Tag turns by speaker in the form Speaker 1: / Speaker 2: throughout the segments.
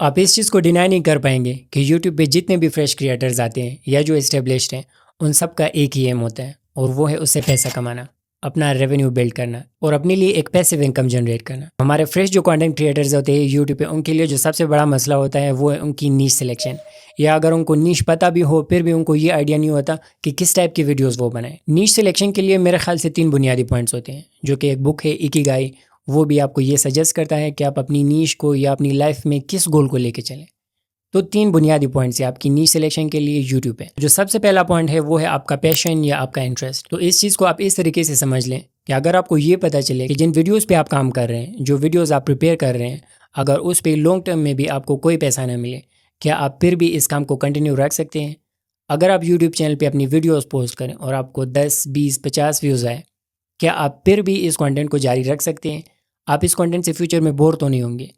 Speaker 1: आप इस चीज़ को डिनाई नहीं कर पाएंगे कि यूट्यूब पे जितने भी फ्रेश क्रिएटर्स आते हैं या जो एस्टेब्लिश्ड हैं, उन सब का एक ही एम होता है और वो है उससे पैसा कमाना, अपना रेवेन्यू बिल्ड करना और अपने लिए एक पैसिव इनकम जनरेट करना। हमारे फ्रेश जो कंटेंट क्रिएटर्स होते हैं यूट्यूब पे, उनके लिए जो सबसे बड़ा मसला होता है वो है उनकी नीश सिलेक्शन। या अगर उनको नीश पता भी हो फिर भी उनको ये आइडिया नहीं होता कि किस टाइप की वीडियोस वो बनाएं। नीश सिलेक्शन के लिए मेरे ख्याल से 3 बुनियादी पॉइंट्स होते हैं, जो कि एक बुक है इकिगाई, वो भी आपको ये सजेस्ट करता है कि आप अपनी नीश को या अपनी लाइफ में किस गोल को लेके चलें। तो 3 बुनियादी पॉइंट्स है आपकी नीश सिलेक्शन के लिए यूट्यूब पे। जो सबसे पहला पॉइंट है वो है आपका पैशन या आपका इंटरेस्ट। तो इस चीज़ को आप इस तरीके से समझ लें कि अगर आपको ये पता चले कि जिन वीडियोस पे आप काम कर रहे हैं, जो वीडियोस आप प्रिपेयर कर रहे हैं, अगर उस पे लॉन्ग टर्म में भी आपको कोई पैसा ना मिले, क्या आप फिर भी इस काम को कंटिन्यू रख सकते हैं? अगर आप यूट्यूब चैनल पर अपनी वीडियोज़ पोस्ट करें और आपको 10, 20, 50 व्यूज़ आए, क्या आप फिर भी इस कंटेंट को जारी रख सकते हैं? आप इस कंटेंट से फ्यूचर में बोर तो नहीं होंगे?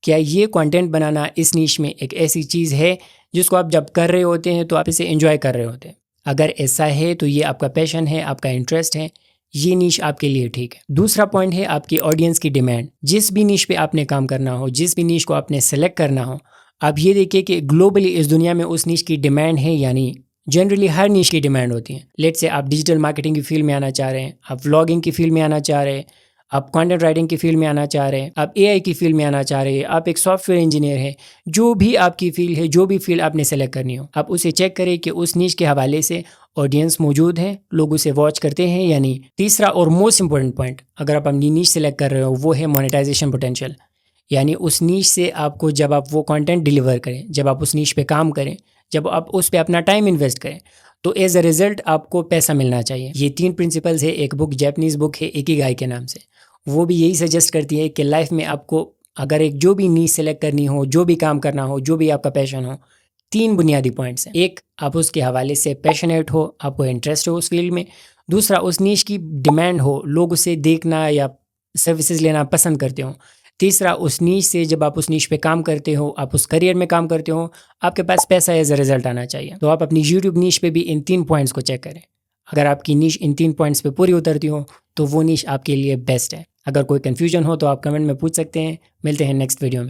Speaker 1: क्या ये कंटेंट बनाना इस नीश में एक ऐसी चीज़ है जिसको आप जब कर रहे होते हैं तो आप इसे एंजॉय कर रहे होते हैं? अगर ऐसा है तो ये आपका पैशन है, आपका इंटरेस्ट है, ये नीश आपके लिए ठीक है। दूसरा पॉइंट है आपकी ऑडियंस की डिमांड। जिस भी नीश पे आपने काम करना हो, जिस भी नीश को आपने सेलेक्ट करना हो, आप ये देखिए कि ग्लोबली इस दुनिया में उस नीश की डिमांड है या नहीं। जनरली हर नीश की डिमांड होती है। लेट्स से आप डिजिटल मार्केटिंग की फील्ड में आना चाह रहे हैं, आप व्लॉगिंग की फील्ड में आना चाह रहे हैं, आप कंटेंट राइटिंग की फील्ड में आना चाह रहे हैं, आप एआई की फील्ड में आना चाह रहे हैं, आप एक सॉफ्टवेयर इंजीनियर हैं, जो भी आपकी फील्ड है, जो भी फील्ड आपने सेलेक्ट करनी हो, आप उसे चेक करें कि उस नीश के हवाले से ऑडियंस मौजूद है, लोग उसे वॉच करते हैं या नहीं। तीसरा और मोस्ट इंपॉर्टेंट पॉइंट अगर आप अपनी नीश सेलेक्ट कर रहे हो वो है मोनेटाइजेशन पोटेंशियल। यानी उस नीश से आपको जब आप वो कंटेंट डिलीवर करें, जब आप उस नीश पे काम करें, जब आप उस पे अपना टाइम इन्वेस्ट करें, तो एज अ रिजल्ट आपको पैसा मिलना चाहिए। ये 3 प्रिंसिपल्स है। एक बुक, जापानीज़ बुक है इकिगाई के नाम से, वो भी यही सजेस्ट करती है कि लाइफ में आपको अगर एक जो भी नीश सेलेक्ट करनी हो, जो भी काम करना हो, जो भी आपका पैशन हो, 3 बुनियादी पॉइंट्स हैं। एक, आप उसके हवाले से पैशनेट हो, आपको इंटरेस्ट हो उस फील्ड में। दूसरा, उस नीश की डिमांड हो, लोग उसे देखना या सर्विसेज लेना पसंद करते हो। तीसरा, उस नीश से जब आप उस नीश पे काम करते हो, आप उस करियर में काम करते हो, आपके पास पैसा एज अ रिजल्ट आना चाहिए। तो आप अपनी यूट्यूब नीश पे भी इन 3 पॉइंट्स को चेक करें। अगर आपकी नीश इन 3 पॉइंट्स पे पूरी उतरती हो तो वो नीश आपके लिए बेस्ट है। अगर कोई कन्फ्यूजन हो तो आप कमेंट में पूछ सकते हैं। मिलते हैं नेक्स्ट वीडियो में।